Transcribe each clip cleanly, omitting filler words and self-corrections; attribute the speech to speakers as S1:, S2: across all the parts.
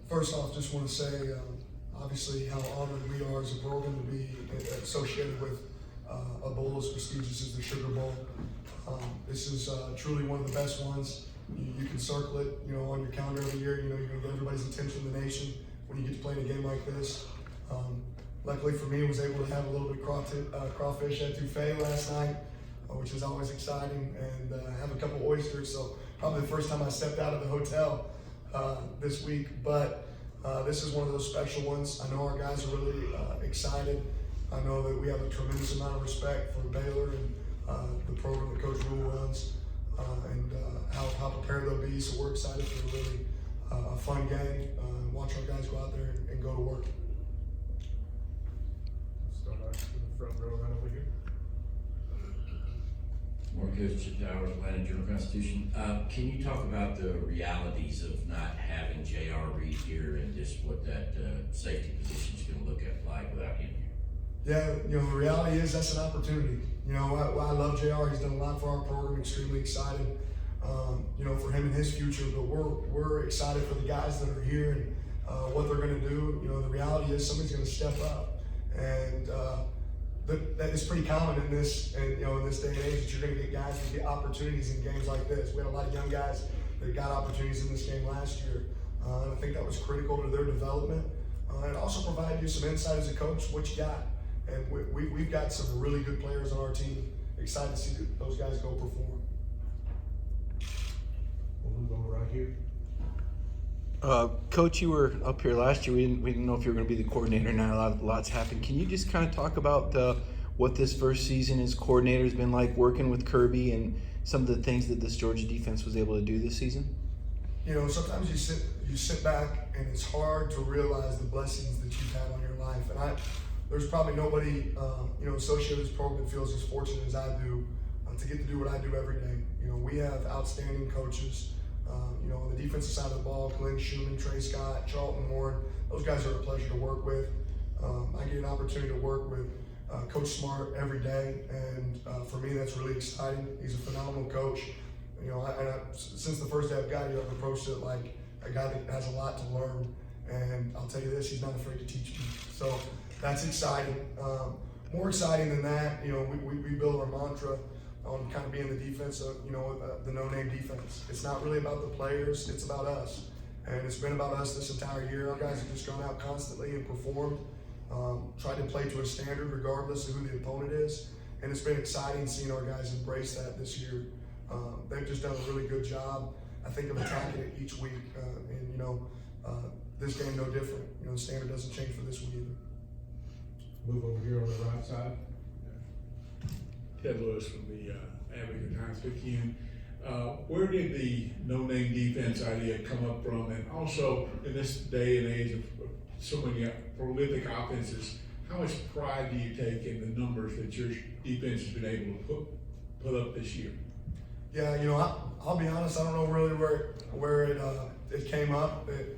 S1: First off, just want to say, obviously, how honored we are as a program to be associated with a bowl as prestigious as the Sugar Bowl. This is truly one of the best ones. You can circle it, on your calendar every year. You're going to get everybody's attention in the nation when you get to play in a game like this. Luckily for me, I was able to have a little bit of crawfish etouffee last night, which is always exciting, and have a couple oysters. So probably the first time I stepped out of the hotel this week, but this is one of those special ones. I know our guys are really excited. I know that we have a tremendous amount of respect for Baylor and the program that Coach Rule runs, and how prepared they'll be. So we're excited for a really fun game. Watch our guys go out there and go to work.
S2: Start out to the front row right over here.
S3: Coach Chip Towers, Lanning Journal-Constitution. Can you talk about the realities of not having J.R. Reed here and just what that safety position is going to look like without him here?
S1: Yeah, the reality is that's an opportunity. I love JR. He's done a lot for our program. Extremely excited, for him and his future. But we're excited for the guys that are here and what they're going to do. The reality is somebody's going to step up, and that is pretty common in this, in this day and age, that you're going to get guys that get opportunities in games like this. We had a lot of young guys that got opportunities in this game last year, and I think that was critical to their development, and also provide you some insight as a coach what you got. And we've got some really good players on our team. Excited to see those guys go perform.
S2: We'll move over right here.
S4: Coach, you were up here last year. We didn't know if you were going to be the coordinator. Now lots happened. Can you just kind of talk about what this first season as coordinator has been like, working with Kirby, and some of the things that this Georgia defense was able to do this season?
S1: Sometimes you sit back and it's hard to realize the blessings that you've had on your life. And there's probably nobody associated with this program that feels as fortunate as I do to get to do what I do every day. We have outstanding coaches. On the defensive side of the ball, Glenn Schumann, Trey Scott, Charlton Ward, those guys are a pleasure to work with. I get an opportunity to work with Coach Smart every day, and for me, that's really exciting. He's a phenomenal coach. Since the first day I've got here, I've approached it like a guy that has a lot to learn, and I'll tell you this, he's not afraid to teach me. So that's exciting. More exciting than that, we build our mantra on kind of being the defense of, the no-name defense. It's not really about the players, it's about us. And it's been about us this entire year. Our guys have just gone out constantly and performed, tried to play to a standard regardless of who the opponent is. And it's been exciting seeing our guys embrace that this year. They've just done a really good job, I think, of attacking it each week. This game no different. The standard doesn't change for this one either.
S2: Move over here on the right side.
S5: Ted Lewis from the Advocate Times-Picayune. Where did the no-name defense idea come up from? And also, in this day and age of so many prolific offenses, how much pride do you take in the numbers that your defense has been able to put up this year?
S1: Yeah, I'll be honest, I don't know really where it came up. It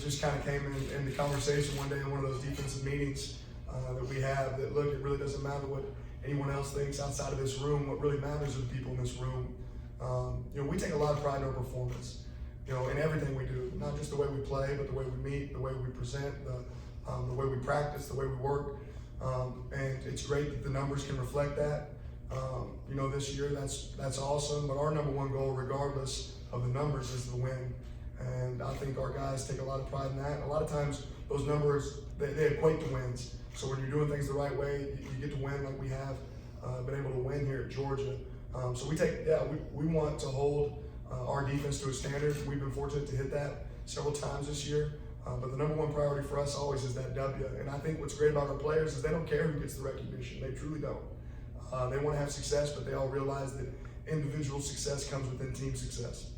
S1: just kind of came in the conversation one day in one of those defensive meetings that we have, that look, it really doesn't matter what anyone else thinks outside of this room. What really matters are the people in this room. We take a lot of pride in our performance, in everything we do, not just the way we play, but the way we meet, the way we present, the way we practice, the way we work. And it's great that the numbers can reflect that. This year, that's awesome, but our number one goal, regardless of the numbers, is the win. And I think our guys take a lot of pride in that. And a lot of times, those numbers, they equate to wins. So when you're doing things the right way, you get to win like we have been able to win here at Georgia. So we want to hold our defense to a standard. We've been fortunate to hit that several times this year. But the number one priority for us always is that W. And I think what's great about our players is they don't care who gets the recognition. They truly don't. They want to have success, but they all realize that individual success comes within team success.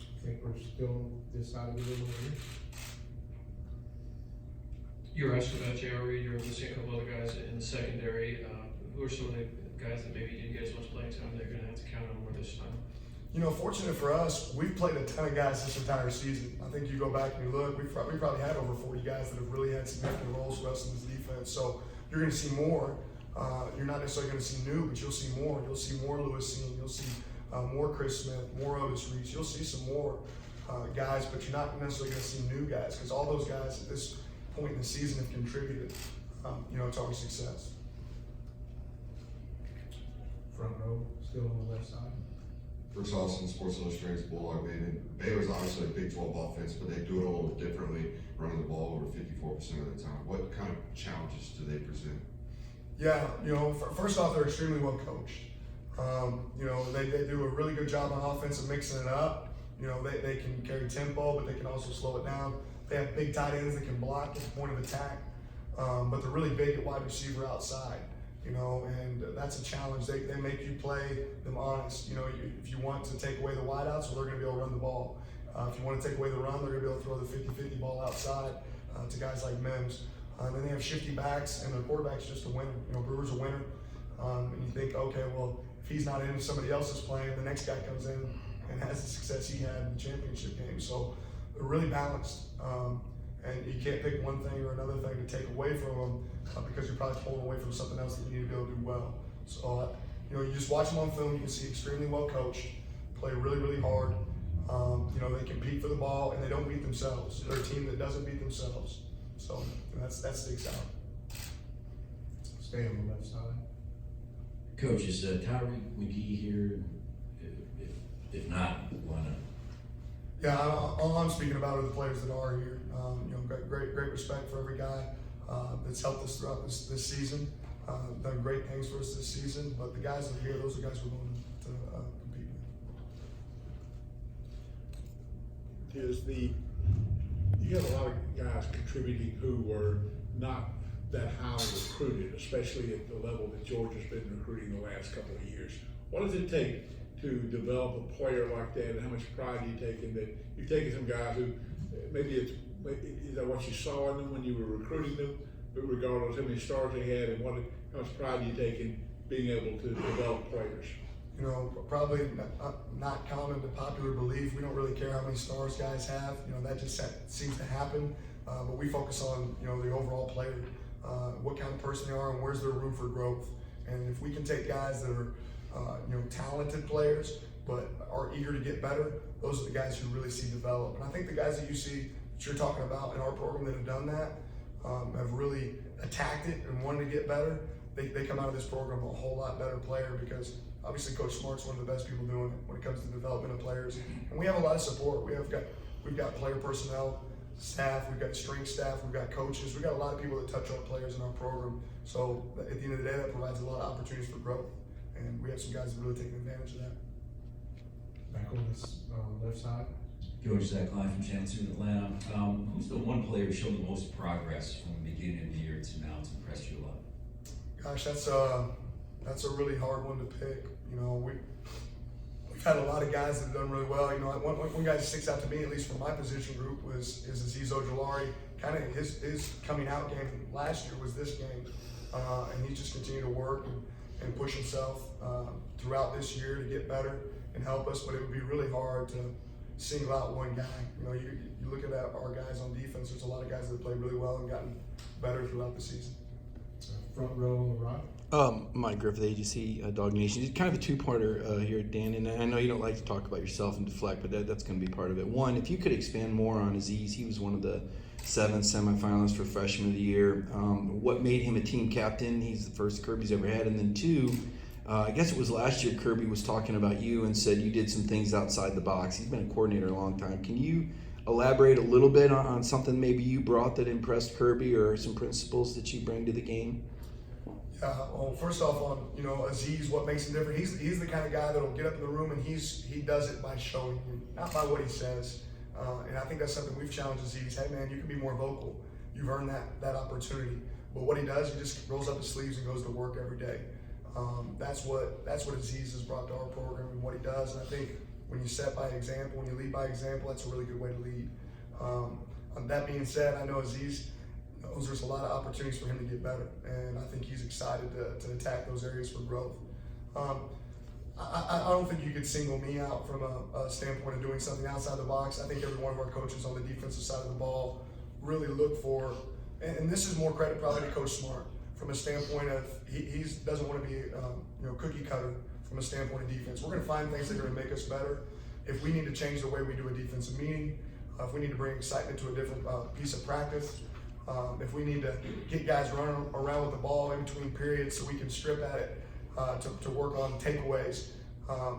S2: I think we're still this side of the room over here.
S6: You were asked about J.R. Reed. You're listing a couple other guys in the secondary. Who are some of the guys that maybe didn't get as much playing time they're going to have to count on more this time?
S1: Fortunate for us, we've played a ton of guys this entire season. I think you go back and you look, we probably had over 40 guys that have really had significant roles for us in this defense. So you're going to see more. You're not necessarily going to see new, but you'll see more. You'll see more Lewis Seen. You'll see more Chris Smith, more Otis Reese. You'll see some more. guys, but you're not necessarily going to see new guys because all those guys at this point in the season have contributed. It's always success.
S2: Front row, still on the left side.
S7: Bruce Austin, Sports Illustrated's Bulldog Man. Baylor's obviously a Big 12 offense, but they do it a little differently, running the ball over 54% of the time. What kind of challenges do they present?
S1: Yeah, first off, they're extremely well coached. They do a really good job on offense of mixing it up. They can carry tempo, but they can also slow it down. They have big tight ends that can block at the point of attack, but they're really big at wide receiver outside. And that's a challenge. They make you play them honest. If you want to take away the wideouts, well, they're going to be able to run the ball. If you want to take away the run, they're going to be able to throw the 50-50 ball outside to guys like Mims. And then they have shifty backs, and their quarterback's just a winner. Brewer's a winner. And you think, okay, well, if he's not in, if somebody else is playing, the next guy comes in and has the success he had in the championship game. So they're really balanced. And you can't pick one thing or another thing to take away from them because you're probably pulling away from something else that you need to be able to do well. So, you just watch them on film, you can see extremely well coached, play really, really hard. They compete for the ball and they don't beat themselves. They're a team that doesn't beat themselves. So that sticks out.
S2: Stay on the left side.
S3: Coach, is Tyreek McGee here? If not, why not?
S1: Yeah, all I'm speaking about are the players that are here. Great respect for every guy that's helped us throughout this season. Done great things for us this season, but the guys that are here, those are guys we're going to compete with.
S5: You have a lot of guys contributing who were not that highly recruited, especially at the level that Georgia's been recruiting the last couple of years. What does it take to develop a player like that, and how much pride do you take in that? You've taken some guys who maybe is that what you saw in them when you were recruiting them, but regardless of how many stars they had, and how much pride do you take in being able to develop players?
S1: Probably not common to popular belief. We don't really care how many stars guys have. That just seems to happen. But we focus on, the overall player, what kind of person they are and where's their room for growth. And if we can take guys that are, talented players, but are eager to get better, those are the guys who really see develop. And I think the guys that you see, that you're talking about in our program that have done that, have really attacked it and wanted to get better. They come out of this program a whole lot better player because obviously Coach Smart's one of the best people doing it when it comes to the development of players. And we have a lot of support. We've got player personnel staff, we've got strength staff, we've got coaches, we've got a lot of people that touch our players in our program. So at the end of the day, that provides a lot of opportunities for growth. And we have some guys that really taking advantage of that.
S2: Back on this left side.
S8: Coach Zach Klein from Chancery in Atlanta. Who's the one player who showed the most progress from the beginning of the year to now to impress you a lot?
S1: Gosh, that's a really hard one to pick. We've had a lot of guys that have done really well. One guy that sticks out to me, at least from my position group, is Azeez Ojulari. Kind of his coming out game last year was this game, and he's just continued to work and push himself throughout this year to get better and help us. But it would be really hard to single out one guy. You look at our guys on defense. There's a lot of guys that played really well and gotten better throughout the season.
S2: Front row on the right.
S4: Mike Griffith, AGC, Dog Nation. It's kind of a two-parter here, Dan, and I know you don't like to talk about yourself and deflect, but that's going to be part of it. One, if you could expand more on Azeez, he was one of the 7 semifinalists for Freshman of the Year. What made him a team captain? He's the first Kirby's ever had. And then 2, I guess it was last year Kirby was talking about you and said you did some things outside the box. He's been a coordinator a long time. Can you elaborate a little bit on something maybe you brought that impressed Kirby or some principles that you bring to the game?
S1: Well, first off, on Azeez, what makes him different? He's the kind of guy that'll get up in the room and he does it by showing you, not by what he says. And I think that's something we've challenged Azeez. Hey man, you can be more vocal. You've earned that opportunity. But what he does, he just rolls up his sleeves and goes to work every day. That's what Azeez has brought to our program and what he does. And I think when you set by example, when you lead by example, that's a really good way to lead. That being said, I know Azeez knows there's a lot of opportunities for him to get better, and I think he's excited to attack those areas for growth. I don't think you could single me out from a standpoint of doing something outside the box. I think every one of our coaches on the defensive side of the ball really look for, and this is more credit probably to Coach Smart from a standpoint of he doesn't want to be cookie cutter from a standpoint of defense. We're going to find things that are going to make us better, if we need to change the way we do a defensive meeting, if we need to bring excitement to a different piece of practice, if we need to get guys running around with the ball in between periods so we can strip at it to work on takeaways,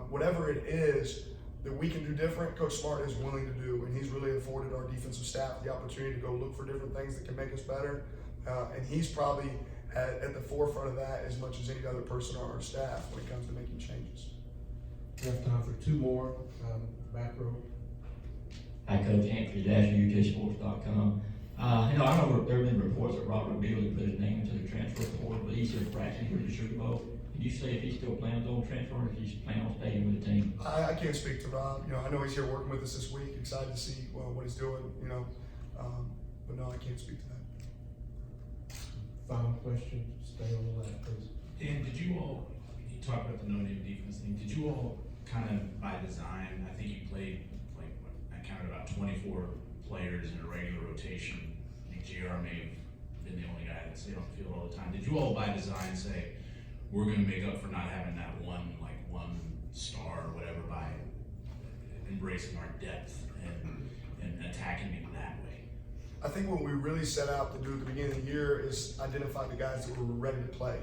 S1: whatever it is that we can do different, Coach Smart is willing to do, and he's really afforded our defensive staff the opportunity to go look for different things that can make us better, and he's probably at the forefront of that as much as any other person on our staff when it comes to making changes.
S2: We have time for two more, back row.
S9: Hi, Coach Anthony Dasher, UKSports.com. I know there have been reports that Robert Baylor put his name into the transfer portal, but he's here practicing for the Sugar Bowl. Can you say if he still plans on transferring, or if he's planning on staying with the team?
S1: I can't speak to Rob. I know he's here working with us this week. Excited to see what he's doing. But no, I can't speak to that.
S2: Final question, stay on the line, please.
S10: Dan, did you all, you talked about the no-name defense thing, did you all kind of by design, I think you played, like, I counted about 24 players in a regular rotation. I think JR may have been the only guy that stayed on the field all the time. Did you all by design say, we're gonna make up for not having that one star or whatever by embracing our depth and attacking it that way?
S1: I think what we really set out to do at the beginning of the year is identify the guys that were ready to play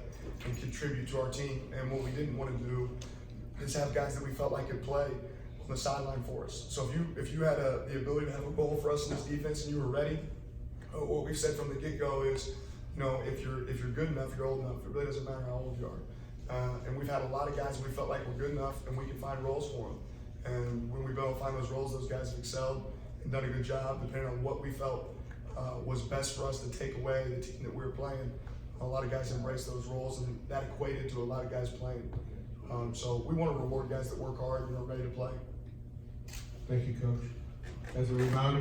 S1: and contribute to our team. And what we didn't want to do is have guys that we felt like could play on the sideline for us. So if you had the ability to have a role for us in this defense and you were ready, what we've said from the get-go is, if you're good enough, you're old enough. It really doesn't matter how old you are. And we've had a lot of guys that we felt like were good enough and we could find roles for them. And when we've been able to find those roles, those guys have excelled and done a good job depending on what we felt was best for us to take away the team that we were playing. A lot of guys embraced those roles, and that equated to a lot of guys playing. So we want to reward guys that work hard and are ready to play.
S2: Thank you, Coach. As a reminder,